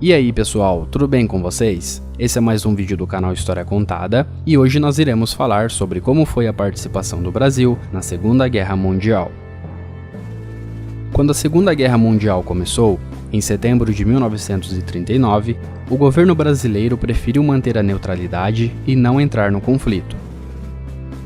E aí pessoal, tudo bem com vocês? Esse é mais um vídeo do canal História Contada e hoje nós iremos falar sobre como foi a participação do Brasil na Segunda Guerra Mundial. Quando a Segunda Guerra Mundial começou, em setembro de 1939, o governo brasileiro preferiu manter a neutralidade e não entrar no conflito.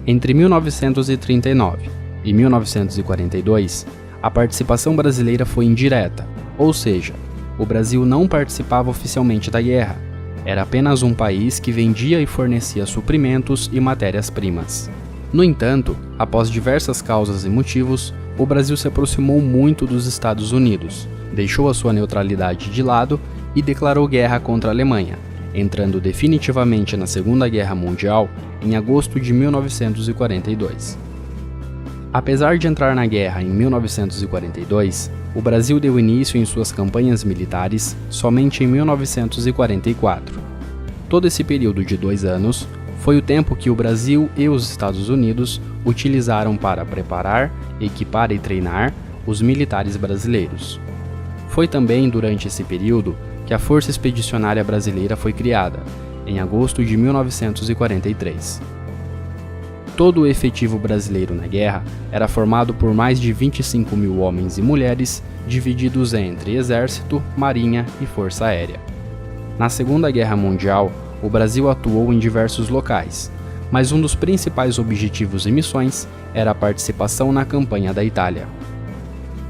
Entre 1939 e 1942, a participação brasileira foi indireta, ou seja, o Brasil não participava oficialmente da guerra, era apenas um país que vendia e fornecia suprimentos e matérias-primas. No entanto, após diversas causas e motivos, o Brasil se aproximou muito dos Estados Unidos, deixou a sua neutralidade de lado e declarou guerra contra a Alemanha, entrando definitivamente na Segunda Guerra Mundial em agosto de 1942. Apesar de entrar na guerra em 1942, o Brasil deu início em suas campanhas militares somente em 1944. Todo esse período de 2 anos foi o tempo que o Brasil e os Estados Unidos utilizaram para preparar, equipar e treinar os militares brasileiros. Foi também durante esse período que a Força Expedicionária Brasileira foi criada, em agosto de 1943. Todo o efetivo brasileiro na guerra era formado por mais de 25 mil homens e mulheres, divididos entre Exército, Marinha e Força Aérea. Na Segunda Guerra Mundial, o Brasil atuou em diversos locais, mas um dos principais objetivos e missões era a participação na Campanha da Itália.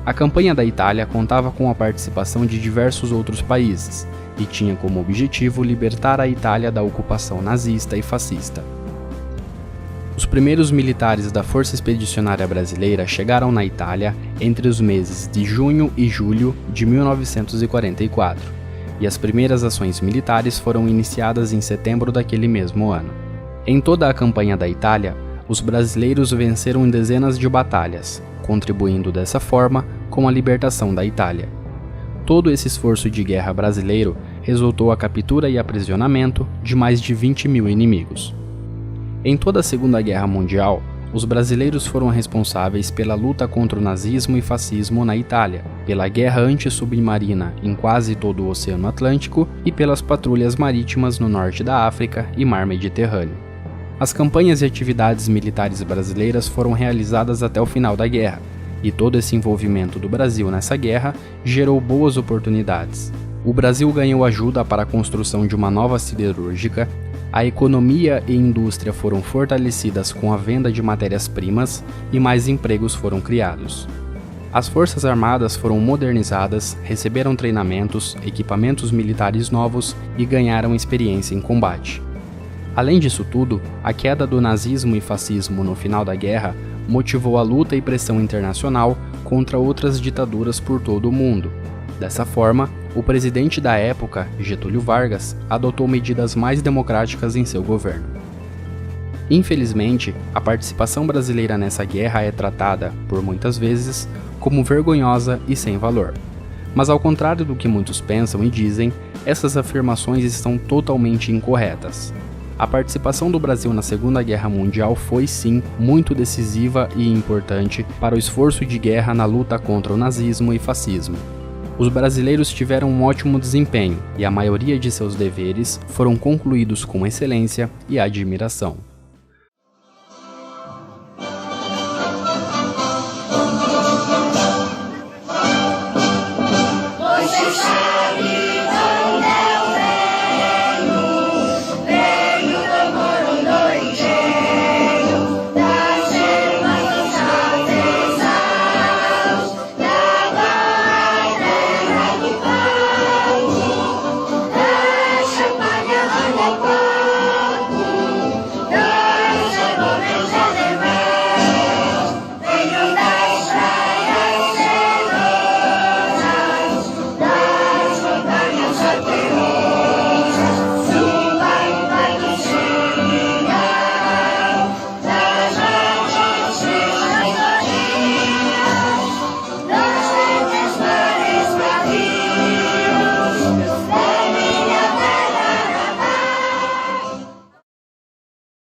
A Campanha da Itália contava com a participação de diversos outros países e tinha como objetivo libertar a Itália da ocupação nazista e fascista. Os primeiros militares da Força Expedicionária Brasileira chegaram na Itália entre os meses de junho e julho de 1944, e as primeiras ações militares foram iniciadas em setembro daquele mesmo ano. Em toda a campanha da Itália, os brasileiros venceram dezenas de batalhas, contribuindo dessa forma com a libertação da Itália. Todo esse esforço de guerra brasileiro resultou a captura e aprisionamento de mais de 20 mil inimigos. Em toda a Segunda Guerra Mundial, os brasileiros foram responsáveis pela luta contra o nazismo e fascismo na Itália, pela guerra anti-submarina em quase todo o Oceano Atlântico e pelas patrulhas marítimas no norte da África e Mar Mediterrâneo. As campanhas e atividades militares brasileiras foram realizadas até o final da guerra, e todo esse envolvimento do Brasil nessa guerra gerou boas oportunidades. O Brasil ganhou ajuda para a construção de uma nova siderúrgica, a economia e indústria foram fortalecidas com a venda de matérias-primas e mais empregos foram criados. As Forças Armadas foram modernizadas, receberam treinamentos, equipamentos militares novos e ganharam experiência em combate. Além disso tudo, a queda do nazismo e fascismo no final da guerra motivou a luta e pressão internacional contra outras ditaduras por todo o mundo. Dessa forma, o presidente da época, Getúlio Vargas, adotou medidas mais democráticas em seu governo. Infelizmente, a participação brasileira nessa guerra é tratada, por muitas vezes, como vergonhosa e sem valor. Mas ao contrário do que muitos pensam e dizem, essas afirmações estão totalmente incorretas. A participação do Brasil na Segunda Guerra Mundial foi sim muito decisiva e importante para o esforço de guerra na luta contra o nazismo e fascismo. Os brasileiros tiveram um ótimo desempenho e a maioria de seus deveres foram concluídos com excelência e admiração.